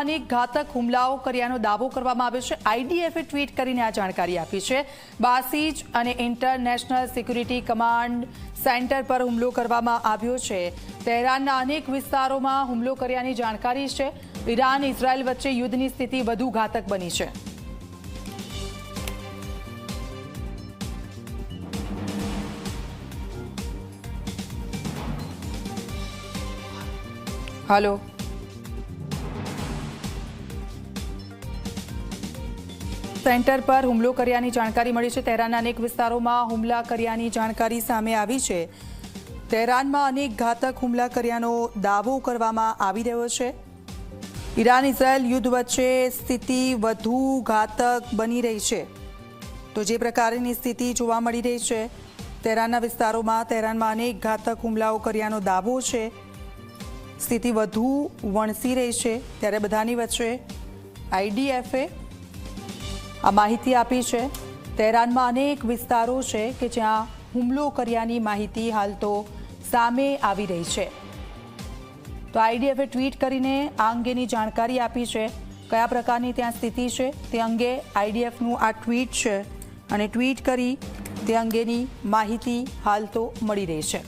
તેહરાનમાં અનેક ઘાતક હુમલાઓ કર્યાનો દાવો કરવામાં આવ્યો છે। આઈડીએફે ટ્વીટ કરીને આ જાણકારી આપી છે। બાસિજ અને ઇન્ટરનેશનલ સિક્યુરિટી કમાન્ડ સેન્ટર પર હુમલો કરવામાં આવ્યો છે। તેહરાનના અનેક વિસ્તારોમાં હુમલો કર્યાની જાણકારી છે। ઈરાન ઇઝરાયલ વચ્ચે યુદ્ધની સ્થિતિ વધુ ઘાતક બની છે। हेलो सेंटर पर हुमलो कर्यानी जानकारी मળી છે। તેહરાનના અનેક વિસ્તારોમાં હુમલા કર્યાની જાણકારી સામે આવી છે। તેહરાનમાં અનેક ઘાતક હુમલા કર્યાનો દાવો કરવામાં આવી રહ્યો છે। ઈરાન ઇઝરાયલ યુદ્ધ વચ્ચે સ્થિતિ વધુ ઘાતક બની રહી છે। તો જે પ્રકારની સ્થિતિ જોવા મળી રહી છે તેહરાનના વિસ્તારોમાં, તેહરાનમાં અનેક ઘાતક હુમલાઓ કર્યાનો દાવો છે। સ્થિતિ વધુ વણસી રહી છે ત્યારે બધાની વચ્ચે આઈડીએફે આ માહિતી આપી છે। તેહરાનમાં અનેક વિસ્તારો છે કે જ્યાં હુમલો કર્યાની માહિતી હાલ તો સામે આવી રહી છે। તો આઈડીએફે ટ્વીટ કરીને આ અંગેની જાણકારી આપી છે। કયા પ્રકારની ત્યાં સ્થિતિ છે તે અંગે આઈડીએફનું આ ટ્વીટ છે અને ટ્વીટ કરી તે અંગેની માહિતી હાલ તો મળી રહી છે।